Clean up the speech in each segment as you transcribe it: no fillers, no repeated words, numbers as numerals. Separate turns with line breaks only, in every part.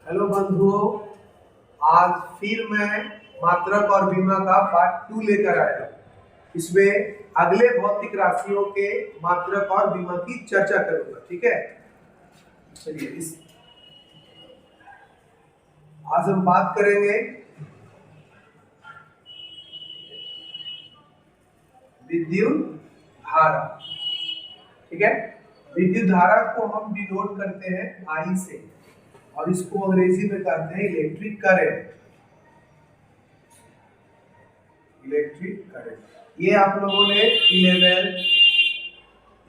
Hello बंधुओं, आज फिर मैं मात्रक और बीमा का पार्ट 2 लेकर आया। इसमें अगले भौतिक राशियों के मात्रक और बीमा की चर्चा करूंगा। ठीक है, चलिए आज हम बात करेंगे विद्युत धारा। ठीक है, विद्युत धारा को हम डिनोट करते हैं आई से और इसको अंग्रेजी में कहते हैं इलेक्ट्रिक करंट। इलेक्ट्रिक करंट ये आप लोगों ने 11th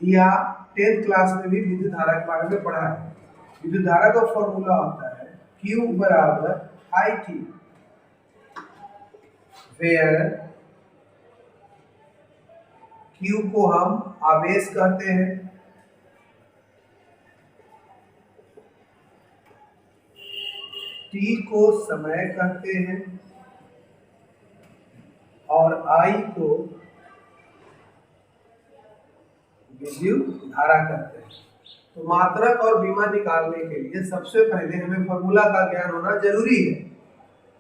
या 10th क्लास में भी विद्युत धारा के बारे में पढ़ा है। विद्युत धारा का फॉर्मूला होता है Q बराबर IT, वेयर Q को हम आवेश कहते हैं, T को समय कहते हैं और I को विद्युत धारा कहते हैं। तो मात्रक और बीमा निकालने के लिए सबसे पहले हमें फॉर्मूला का ज्ञान होना जरूरी है।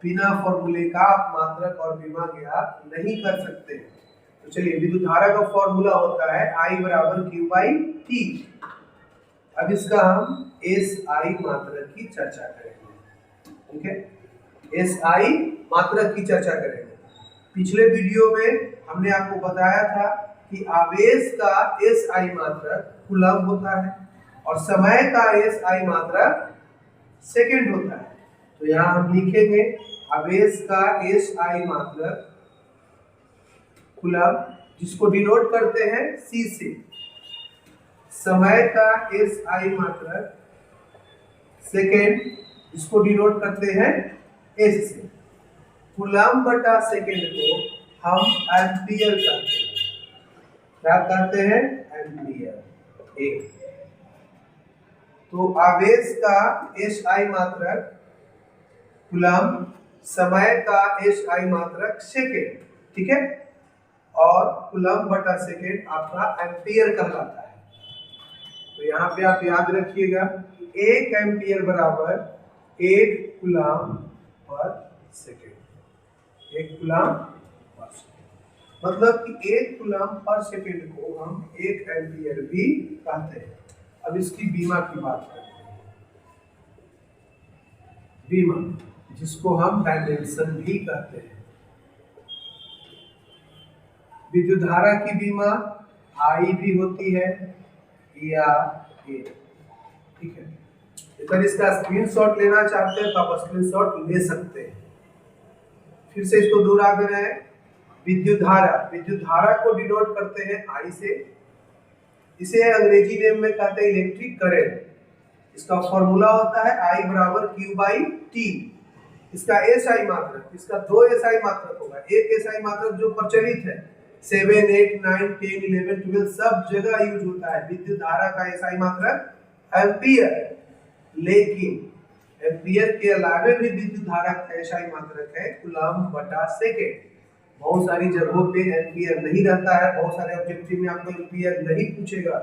बिना फॉर्मूले का आप मात्रक और बीमा ज्ञात नहीं कर सकते। तो चलिए, विद्युत धारा का फॉर्मूला होता है I बराबर Q/T। अब इसका हम SI मात्रक की चर्चा करेंगे। ठीक है, SI मात्रक की चर्चा करेंगे। पिछले वीडियो में हमने आपको बताया था कि आवेश का SI मात्रक कूलम होता है और समय का SI मात्रक सेकंड होता है। तो यहाँ हम लिखेंगे आवेश का SI मात्रक कूलम, जिसको डिनोट करते हैं C से। समय का SI मात्रक सेकंड, जिसको डिनोट करते हैं S से। कूलम बटा सेकंड को हम एम्पियर कहते हैं। क्या कहते हैं? एम्पियर। एक तो आवेश का SI मात्रक कूलम, समय का SI मात्रक सेकंड। ठीक है, और कूलम बटा सेकंड आपका एम्पियर कहलाता है। तो यहाँ पे आप याद रखिएगा, 1 एम्पियर बराबर 1 coulomb per second. 1 coulomb per second मतलब कि 1 कूलम पर सेकंड को हम 1 एम्पियर भी कहते हैं। अब इसकी बीमा की बात करते हैं। बीमा, जिसको हम डायमेंशन भी कहते हैं। विद्युत धारा की बीमा I भी होती है या A। ठीक है, अगर इसका स्क्रीनशॉट लेना चाहते हैं तो आप स्क्रीनशॉट ले सकते हैं। फिर से इसको दोहरा दे रहे हैं। विद्युत धारा को डिनोट करते हैं I से। इसे अंग्रेजी नेम में कहते हैं इलेक्ट्रिक करंट। इसका फॉर्मूला होता है I बराबर Q/T। इसका SI मात्रक, इसका 2 SI मात्रक होगा। एक SI मात्रक जो प्रचलित है 7, 8, 9, 10, 11, 12 सब जगह यूज होता है। विद्युत धारा का SI मात्रक एम्पियर, लेकिन एम्पियर के अलावे भी विद्युत धारा का SI मात्रक है कूलम बटा सेकंड। बहुत सारी जगहों पे एम्पियर नहीं रहता है, बहुत सारे ऑब्जेक्टिव में आपको एम्पियर नहीं पूछेगा,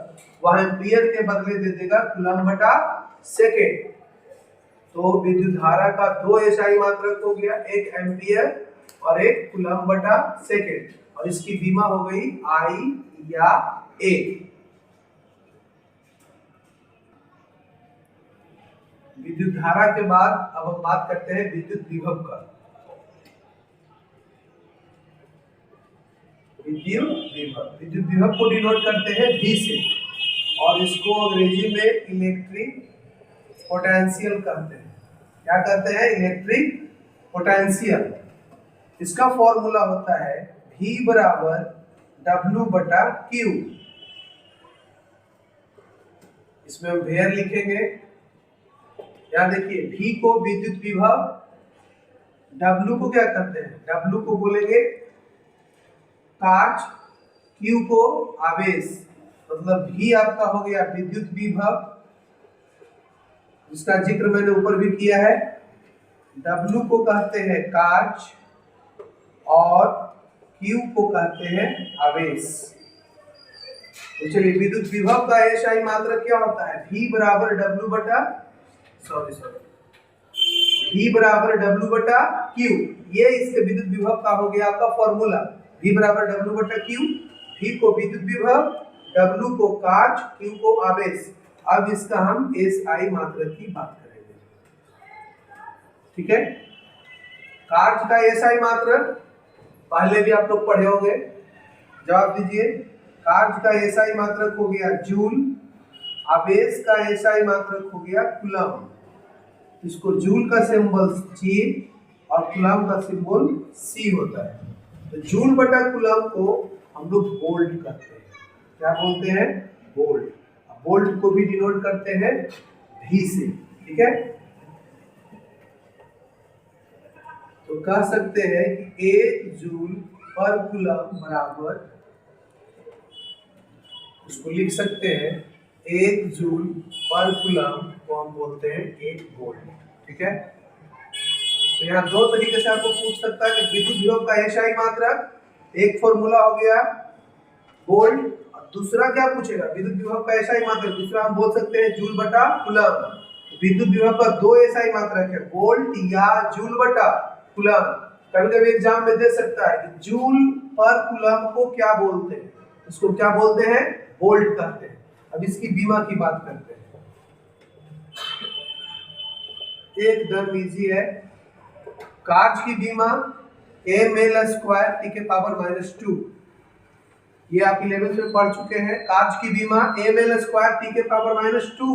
वह एम्पियर के बदले दे देगा कूलम बटा सेकंड। तो विद्युत धारा का 2 SI मात्रक हो गया, एक एम्पियर और एक कूलम बटा सेकंड, और इसकी बीमा हो गई I या A। विद्युत धारा के बाद अब हम बात करते हैं विद्युत विभव का। विद्युत विभव को डिनोट करते हैं V से और इसको अंग्रेजी में इलेक्ट्रिक पोटेंशियल कहते हैं। क्या कहते हैं? Electric potential. इसका फॉर्मूला होता है V बराबर W बटा Q। इसमें हम वेयर लिखेंगे। यहाँ देखिए, V को विद्युत विभव, W को क्या कहते हैं? W को बोलेंगे कार्य, Q को आवेश। मतलब V आपका हो गया विद्युत विभव, जिसका जिक्र मैंने ऊपर भी किया है। W को कहते हैं कार्य और Q को कहते हैं आवेश। तो चलिए, विद्युत विभव का SI मात्रक क्या होता है? V बराबर W बटा V बराबर W बटा Q, ये इसके विद्युत विभव का हो गया आपका फॉर्मूला। V बराबर W बटा Q, V को विद्युत विभव, W को कार्य, Q को आवेश। अब इसका हम SI मात्रक की बात करेंगे, ठीक है। कार्य का SI मात्रक पहले भी आप लोग पढ़े होंगे, जवाब दीजिए। कार्य का SI मात्रक हो गया जूल, आवेश का SI मात्रक हो गया कूलम। इसको जूल का सिंबल J और कूलम का सिंबल C होता है। तो जूल बटा कूलम को हम लोग वोल्ट करते हैं, क्या बोलते हैं? वोल्ट। वोल्ट को भी डिनोट करते हैं V से, ठीक है। तो कह सकते हैं कि 1 जूल पर कूलम बराबर, उसको लिख सकते हैं 1 जूल पर कूलम को हम बोलते हैं 1 वोल्ट, ठीक है। तो यहाँ दो तरीके से आपको पूछ सकता है कि विद्युत विभव का SI मात्रक, एक फॉर्मूला हो गया वोल्ट, और दूसरा क्या पूछेगा? विद्युत विभव का SI मात्रक, दूसरा हम बोल सकते हैं जूल बटा कूलम। विद्युत विभव का दो SI मात्रक है, वोल्ट या जूल बटा कूलम। कभी-कभी एग्जाम में दे सकता है कि जूल पर कूलम को क्या बोलते हैं, इसको क्या बोलते हैं? वोल्ट कहते हैं। अब इसकी बीमा की बात करते हैं, एकदम इजी है। कार्य की बीमा ml स्क्वायर टी के पावर -2, ये आप 11th में पढ़ चुके हैं। कार्य की बीमा ml स्क्वायर टी के पावर -2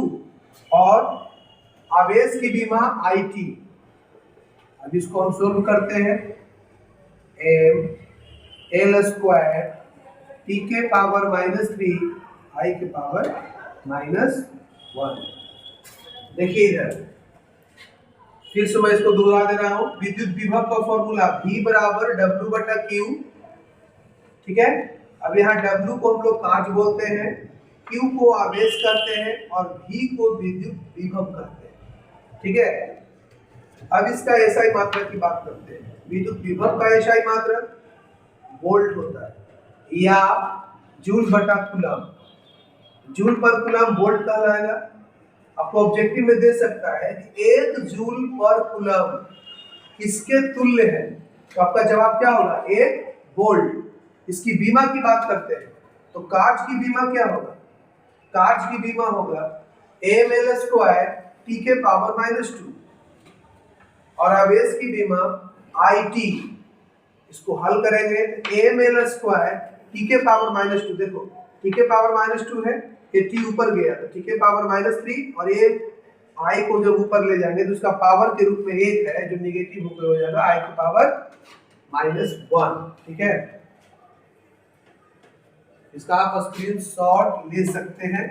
और आवेश की बीमा IT। अब इसको हम सोल्व करते हैं, ml स्क्वायर टी के पावर -3 I के पावर -1। देखिए इधर फिर से मैं इसको दोहरा दे रहा हूं। विद्युत विभव का फॉर्मूला V बराबर W बटा Q, ठीक है। अब यहाँ W को हम लोग कार्य बोलते हैं, Q को आवेश करते हैं और V को विद्युत विभव करते हैं, ठीक है। अब इसका SI मात्रक की बात करते हैं। विद्युत विभव का SI मात्रक वोल्ट होता है या जूल बटा कूलम। जूल पर कूलम वोल्ट कहलाएगा। आपको ऑब्जेक्टिव में दे सकता है कि 1 जूल पर कूलम किसके तुल्य है, तो आपका जवाब क्या होगा? 1 वोल्ट। इसकी बीमा की बात करते हैं, तो कार्य की बीमा क्या होगा? कार्य की बीमा होगा ml स्क्वायर टी के पावर -2 और आवेश की बीमा IT। इसको हल करेंगे तो ml स्क्वायर टी के पावर -2, देखो टी के पावर -2 है, ये t ऊपर गया तो टी के पावर -3, और ये i को जब ऊपर ले जाएंगे तो उसका पावर के रूप में 1 है जो निगेटिव होकर हो जाएगा i की पावर -1, ठीक है। इसका आप स्क्रीनशॉट ले सकते हैं।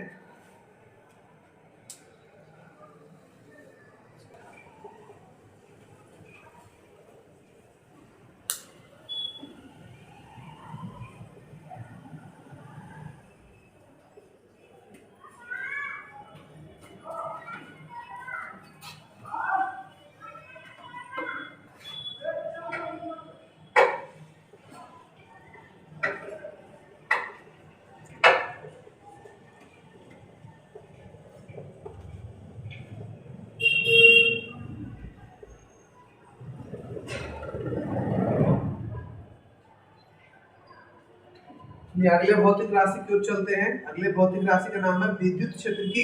अगले भौतिक राशि की ओर चलते हैं। अगले भौतिक राशि का नाम है विद्युत क्षेत्र की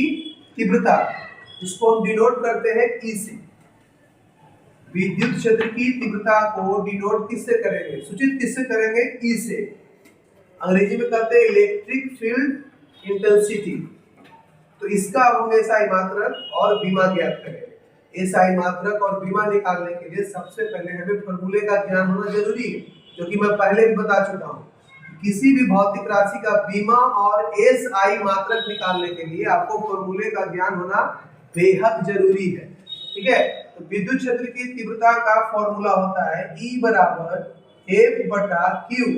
तीव्रता। इसको हम डिनोट करते हैं E से। विद्युत क्षेत्र की तीव्रता को डिनोट किससे करेंगे? सूचित किससे करेंगे? E से। अंग्रेजी में कहते हैं इलेक्ट्रिक फील्ड इंटेंसिटी। तो इसका अब हम SI मात्रक और बीमा ज्ञात करेंगे। SI मात्रक और बीमा निकालने के लिए सबसे पहले हमें फॉर्मूले का ज्ञान होना जरूरी है, जो कि मैं पहले भी बता चुका हूँ। किसी भी भौतिक राशि का बीमा और SI मात्रक निकालने के लिए आपको फॉर्मूले का ज्ञान होना बेहद जरूरी है, ठीक है। तो विद्युत क्षेत्र की तीव्रता का फॉर्मूला होता है E बराबर F बटा Q।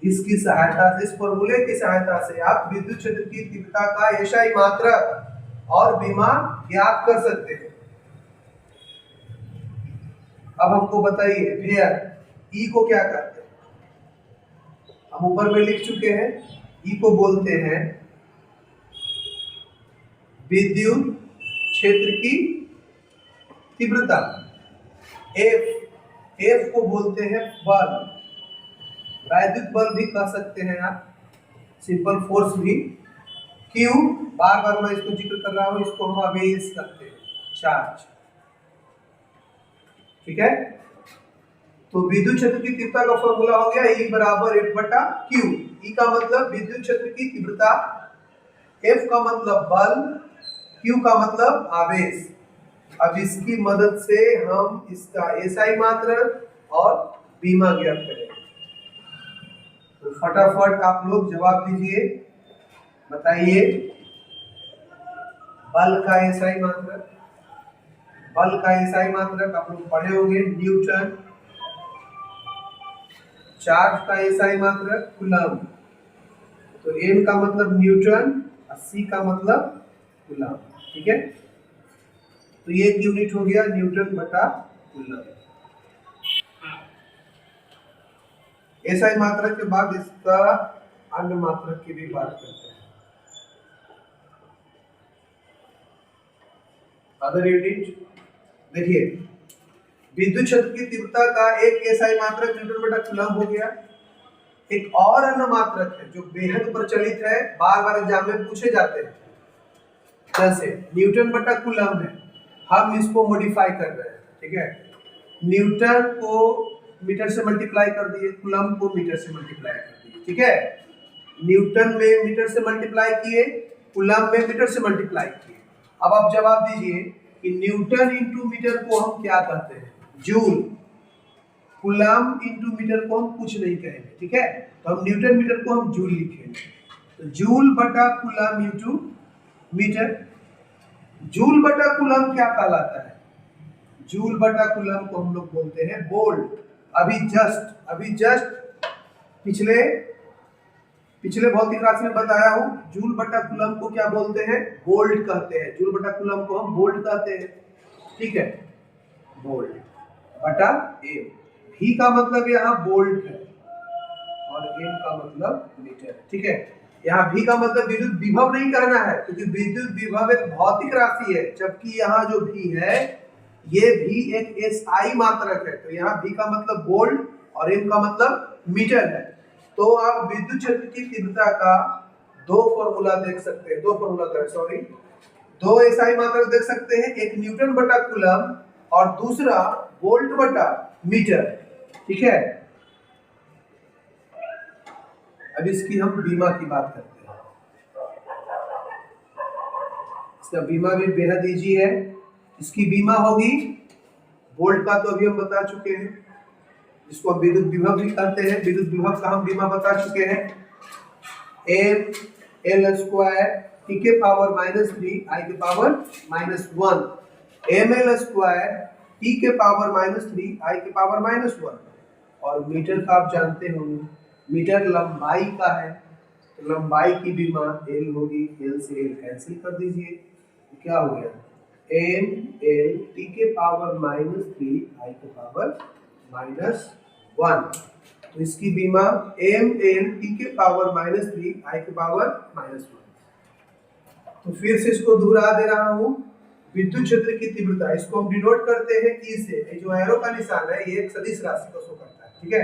इसकी सहायता से, इस फॉर्मूले की सहायता से आप विद्युत क्षेत्र की तीव्रता का SI मात्रक और बीमा ज्ञात कर सकते हैं। अब हमको बताइए भैया E को क्या कहते हैं? हम ऊपर में लिख चुके हैं, E को बोलते हैं विद्युत क्षेत्र की तीव्रता, एफ को बोलते हैं बल, वैद्युत बल भी कह सकते हैं आप, सिंपल फोर्स भी। क्यू, बार बार मैं इसको जिक्र कर रहा हूं, इसको हम आवेश कहते हैं, चार्ज। ठीक है, तो विद्युत क्षेत्र की तीव्रता का फॉर्मूला हो गया E बराबर F बटा Q। E का मतलब विद्युत क्षेत्र की तीव्रता, F का मतलब बल, Q का मतलब आवेश। अब इसकी मदद से हम इसका SI मात्रक और बीमा ज्ञात करेंगे। तो फटाफट आप लोग जवाब दीजिए, बताइए। बल का SI मात्रक, बल का SI मात्रक आप लोग पढ़े होंगे, न्यूटन। चार्ज का SI मात्रक कूलम, तो N का मतलब न्यूटन और C का मतलब कूलम। ठीक है, तो ये एक यूनिट हो गया न्यूटन बटा कूलम। SI मात्रक के बाद इसका अन्य मात्रक की भी बात करते हैं। अदर यूनिट देखिए, विद्युत क्षेत्र की तीव्रता का एक SI मात्रक न्यूटन बटा कूलम हो गया। एक और अन्य मात्रक है जो बेहद प्रचलित है, बार बार एग्जाम में पूछे जाते हैं, जैसे न्यूटन बटा कूलम है, हम इसको मॉडिफाई कर रहे हैं। ठीक है, न्यूटन को मीटर से मल्टीप्लाई कर दिए, कूलम को मीटर से मल्टीप्लाई कर दिए। ठीक है, न्यूटन में मीटर से मल्टीप्लाई किए, कूलम में मीटर से मल्टीप्लाई किए। अब आप जवाब दीजिए कि न्यूटन इंटू मीटर को हम क्या कहते हैं, जूल। कूलम इंटू मीटर को हम कुछ नहीं कहेंगे। ठीक है, तो हम न्यूटन मीटर को हम जूल लिखेंगे, तो जूल बटा कूलम इंटू मीटर। जूल बटा कूलम क्या कहलाता है, जूल बटा कूलम को हम लोग बोलते हैं वोल्ट। अभी जस्ट पिछले भौतिक राशि में बताया हूं, जूल बटा कूलम को क्या बोलते हैं, वोल्ट कहते हैं। जूल बटा कूलम को हम वोल्ट कहते हैं। ठीक है, वोल्ट बटा एम। V का मतलब यहाँ वोल्ट है और M का मतलब मीटर है। ठीक है, यहाँ V का मतलब विद्युत विभव नहीं कहना है, क्योंकि विद्युत विभव एक भौतिक राशि है, जबकि यहाँ जो V है ये भी एक SI मात्रक है। तो यहाँ V का मतलब वोल्ट और M का मतलब मीटर है। तो आप विद्युत क्षेत्र की तीव्रता का दो फॉर्मूला देख सकते हैं, दो SI मात्रक देख सकते हैं, एक न्यूटन बटा कूलम और दूसरा वोल्ट बटा मीटर। ठीक है, अब इसकी हम बीमा की बात करते हैं। इसका बीमा भी बेहद इजी है। इसकी बीमा होगी, वोल्ट का तो अभी हम बता चुके हैं, जिसको हम विद्युत विभव भी कहते हैं, विद्युत विभव का हम बीमा बता चुके हैं, ml स्क्वायर t के पावर -3 i के पावर -1, ml स्क्वायर t के पावर -3 i के पावर -1। और मीटर का आप जानते होंगे, मीटर लंबाई का है, तो लंबाई की बीमा L होगी, L से L कैंसिल कर दीजिए, तो क्या हो गया, ml t के पावर -3 i के पावर -1। तो इसकी बीमा ml t के पावर -3 i के पावर -1। तो फिर से इसको दोहरा दे रहा हूं, विद्युत क्षेत्र की तीव्रता, इसको हम डिनोट करते हैं E से, ये जो एरो का निशान है ये एक सदिश राशि को शो करता है। ठीक है,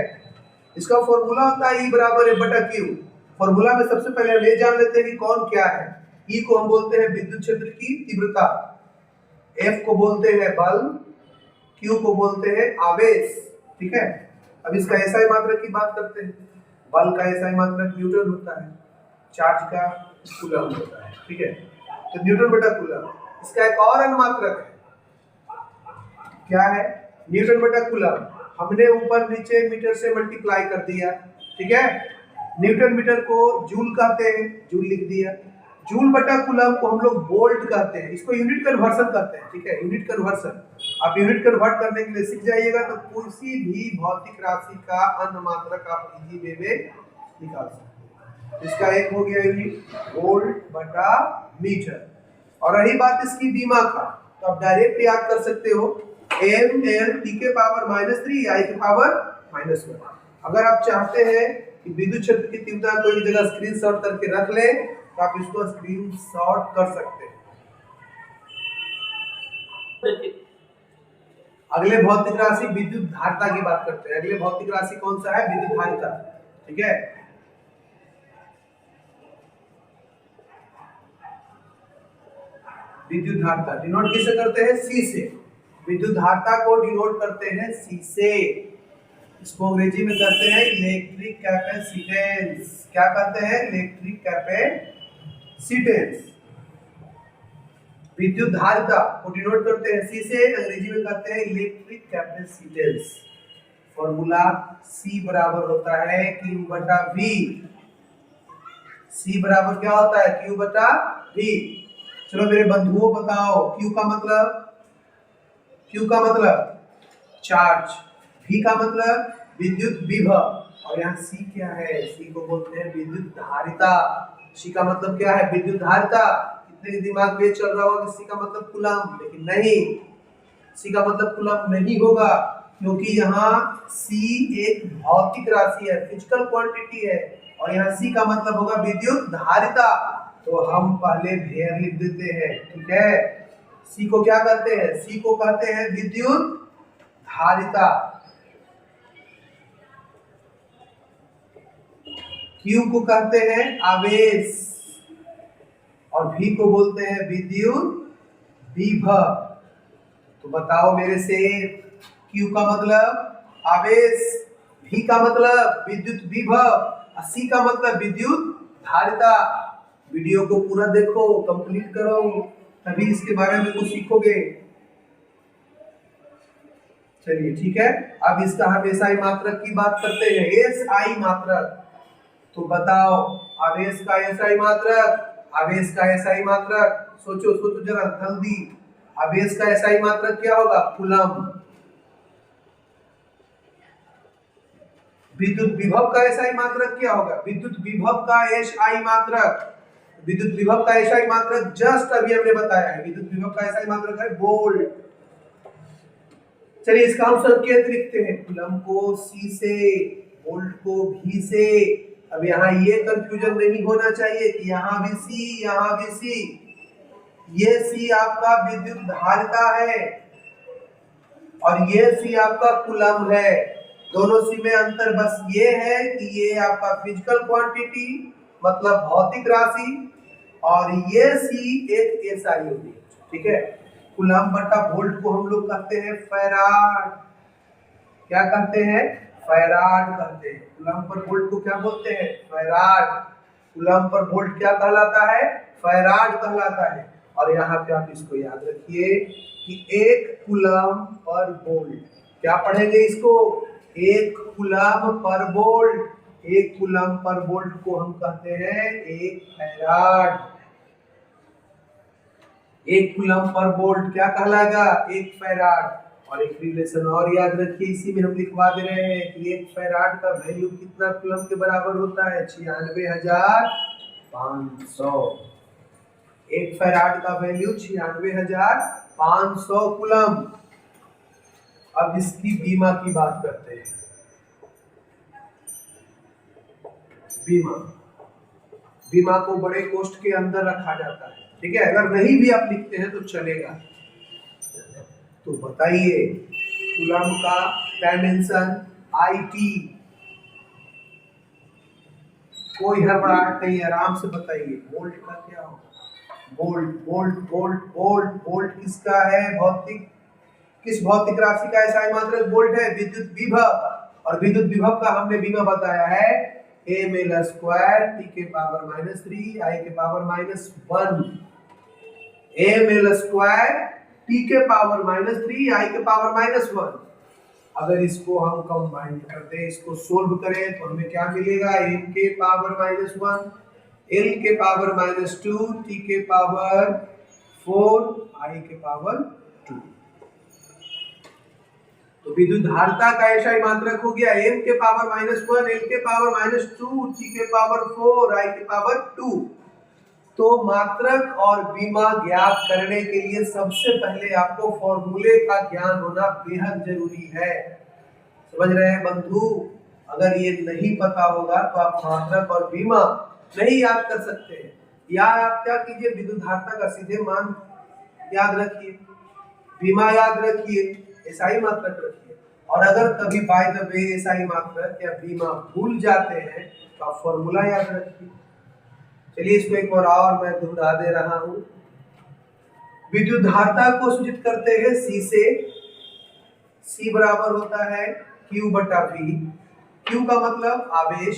इसका फॉर्मूला होता है E बराबर F बटा Q। फॉर्मूला में सबसे पहले हम ये जान लेते हैं कि कौन क्या है। E को हम बोलते हैं विद्युत क्षेत्र की तीव्रता, F को बोलते हैं बल, Q को बोलते हैं आवेश। ठीक है, अब इसका SI मात्रक की बात करते हैं। बल का SI मात्रक न्यूटन होता है, चार्ज का कूलम होता है। ठीक है, तो न्यूटन बटा कूलम। इसका एक और अन्य मात्रक है, क्या है, न्यूटन बटा कूलम। हमने ऊपर नीचे मीटर से मल्टीप्लाई कर दिया। ठीक है, न्यूटन मीटर को जूल कहते हैं, जूल लिख दिया। जूल बटा कूलम को हम लोग वोल्ट कहते हैं, इसको यूनिट कन्वर्सन कहते हैं। ठीक है, यूनिट कन्वर्सन आप यूनिट कन्वर्ट करने के लिए सीख जाइएगा, तो किसी भी भौतिक राशि का अन्य मात्रक आप इजी वे में निकाल सकते हैं। इसका एक हो गया यूनिट वोल्ट बटा मीटर। और रही बात इसकी बीमा का, तो आप डायरेक्ट याद कर सकते हो, ml t के पावर -3 i के पावर -1। अगर आप चाहते हैं कि विद्युत क्षेत्र की तीव्रता को एक जगह स्क्रीनशॉट करके रख ले, तो आप इसको स्क्रीनशॉट कर सकते हैं। अगले भौतिक राशि विद्युत धारिता की बात करते हैं। अगले भौतिक राशि कौन सा है? विद्युत धारिता। ठीक है, विद्युत धारिता डिनोट किससे करते हैं? सी से। विद्युत धारिता को डिनोट करते हैं सी से। इसको अंग्रेजी में कहते हैं इलेक्ट्रिक कैपेसिटेंस। क्या कहते हैं? Electric capacitance. विद्युत धारिता को डिनोट करते हैं सी से, अंग्रेजी में कहते हैं इलेक्ट्रिक कैपेसिटेंस। फॉर्मूला C बराबर होता है Q बटा V। C बराबर क्या होता है? Q बटा V। चलो मेरे बंधुओं बताओ, Q का मतलब चार्ज, V का मतलब विद्युत विभव, और यहाँ C क्या है? C को बोलते हैं विद्युत धारिता। C का मतलब क्या है? विद्युत धारिता। कितने के दिमाग में चल रहा होगा कि C का मतलब कूलम, लेकिन नहीं, C का मतलब कूलम नहीं होगा, क्योंकि यहाँ C एक भौतिक राशि है, फिजिकल क्वांटिटी है, और यहाँ C का मतलब होगा विद्युत धारिता। तो हम पहले भेर लिख देते हैं। ठीक है, C को क्या कहते हैं? C को कहते हैं विद्युत धारिता। Q को कहते हैं आवेश, और V को बोलते हैं विद्युत विभव। तो बताओ मेरे से, Q का मतलब आवेश, V का मतलब विद्युत विभव, और C का मतलब विद्युत धारिता। वीडियो को पूरा देखो, कंप्लीट करो, तभी इसके बारे में कुछ सीखोगे। चलिए ठीक है, अब इसका हम एसआई मात्रक की बात करते हैं। एसआई मात्रक, तो बताओ आवेश का एसआई मात्रक, आवेश का एसआई मात्रक, सोचो सोचो जरा जल्दी। आवेश का एसआई मात्रक क्या होगा? कूलम। विद्युत विभव का एसआई मात्रक क्या होगा? विद्युत विभव का एसआई मात्रक, विद्युत विभव का एसआई मात्रक जस्ट अभी हमने बताया है। विद्युत विभव का एसआई मात्रक है वोल्ट। चलिए इसका हम संकेत लिखते हैं, कूलम को C से, वोल्ट को V से। अब यहाँ ये कंफ्यूजन नहीं होना चाहिए कि यहाँ भी C, यहाँ भी C। ये C आपका विद्युत धारिता है और ये C आपका कूलम है। दोनों C में अंतर बस ये है कि ये आपका फिजिकल क्वांटिटी मतलब भौतिक राशि, और ये C एक एसआई होगी। ठीक है, कूलम बटा वोल्ट को हम लोग कहते हैं फैराड। क्या कहते हैं? फैराड कहते हैं। कूलम पर वोल्ट को क्या बोलते हैं? फैराड। कूलम पर वोल्ट क्या कहलाता है? फैराड कहलाता है। और यहाँ पे आप इसको याद रखिए कि एक कूलम पर वोल्ट, क्या पढ़ेंगे इसको? एक कूलम पर वोल्ट। एक कूलम पर वोल्ट को हम कहते हैं एक फैराड। एक कूलम पर वोल्ट क्या कहलाएगा? एक फैराड। और एक रिलेशन और याद रखिए, इसी में हम लिखवा दे रहे हैं कि एक फैराड का वैल्यू कितना कूलम के बराबर होता है? 96,500। एक फैराड का वैल्यू 96,500 कूलम। अब इसकी बीमा की बात करते हैं। बीमा, बीमा को बड़े कोष्ठ के अंदर रखा जाता है। ठीक है, अगर नहीं भी आप लिखते हैं तो चलेगा। तो बताइए कूलम का डायमेंशन IT। कोई हड़बड़ाहट नहीं, आराम से बताइए। वोल्ट का क्या होगा? Volt volt volt volt volt किसका है? भौतिक, किस भौतिक राशि का एसआई मात्रक वोल्ट है? विद्युत विभव। और विद्युत विभव का हमने बीमा बताया है ml स्क्वायर t के पावर -3 I के पावर -1। ml स्क्वायर t के पावर -3 I के पावर -1। अगर इसको हम कंबाइन कर दें, इसको सोल्व करें, तो हमें क्या मिलेगा? m के पावर -1, l के पावर -2, t के पावर 4, I के पावर 2। तो विद्युत धारिता का एसआई मात्रक हो गया m के पावर -1, l के पावर -2, t के पावर 4, I के पावर 2। तो मात्रक और बीमा ज्ञात करने के लिए सबसे पहले आपको फॉर्मूले का ज्ञान होना बेहद जरूरी है। समझ रहे हैं बंधु? अगर ये नहीं पता होगा तो आप मात्रक और बीमा नहीं याद कर सकते हैं। या आप क्या कीजिए, विद्युत धारिता का सीधे मान याद रखिए, बीमा याद रखिए, एसआई मात्रक रखिए। और अगर कभी बाय द वे एसआई मात्रक या बीमा भूल जाते हैं तो आप फॉर्मूला याद रखिए। चलिए इसको एक बार और मैं दोहरा दे रहा हूं। विद्युत धारता को सूचित करते हैं सी से। सी बराबर होता है Q बटा V। Q का मतलब आवेश,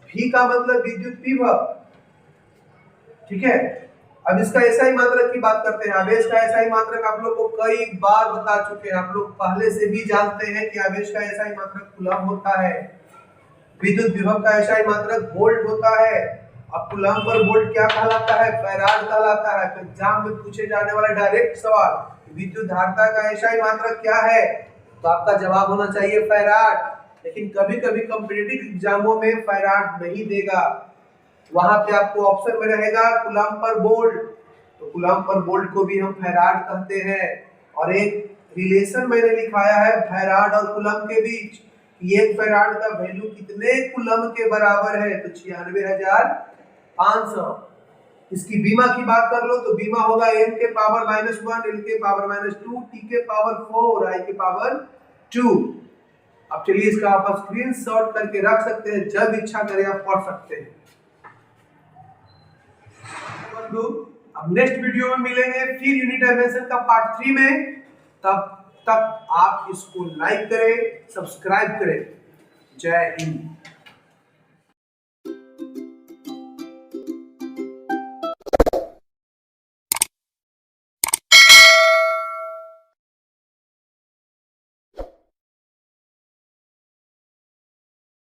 V का मतलब विद्युत विभव। ठीक है, अब इसका एसआई मात्रक की बात करते हैं। आवेश का एसआई मात्रक आप लोग को कई बार बता चुके हैं, आप लोग पहले से भी जानते हैं कि आवेश का एसआई मात्रक कूलम्ब होता है। विद्युत विभव का एसआई मात्रक वोल्ट होता है। अब कूलम्ब पर वोल्ट क्या कहलाता है? फैराड कहलाता है। तो एग्जाम में पूछे जाने वाला डायरेक्ट सवाल, विद्युत धारता का एसआई मात्रक क्या है, तो आपका जवाब होना चाहिए फैराड। लेकिन कभी कभी कॉम्पिटिटिव एग्जामों में फैराड नहीं देगा, वहां पे आपको ऑप्शन में रहेगा कूलम्ब पर वोल्ट। तो कूलम्ब पर वोल्ट को भी हम फैराड कहते हैं। और एक रिलेशन मैंने लिखाया है फैराड और कूलम्ब के बीच, एक फैराड का वैल्यू कितने कूलम्ब के बराबर है, तो 96,500। इसकी बीमा की बात कर लो तो बीमा होगा m के पावर -1, l के पावर -2, t के पावर 4, i के पावर 2। अब चलिए इसका आप स्क्रीनशॉट करके रख सकते हैं, जब इच्छा करें आप पढ़ सकते हैं। अब नेक्स्ट वीडियो में मिलेंगे फिर यूनिट डायमेंशन का पार्ट 3 में। तब तक आप इसको लाइक करें, सब्सक्राइब करें। जय हिंद।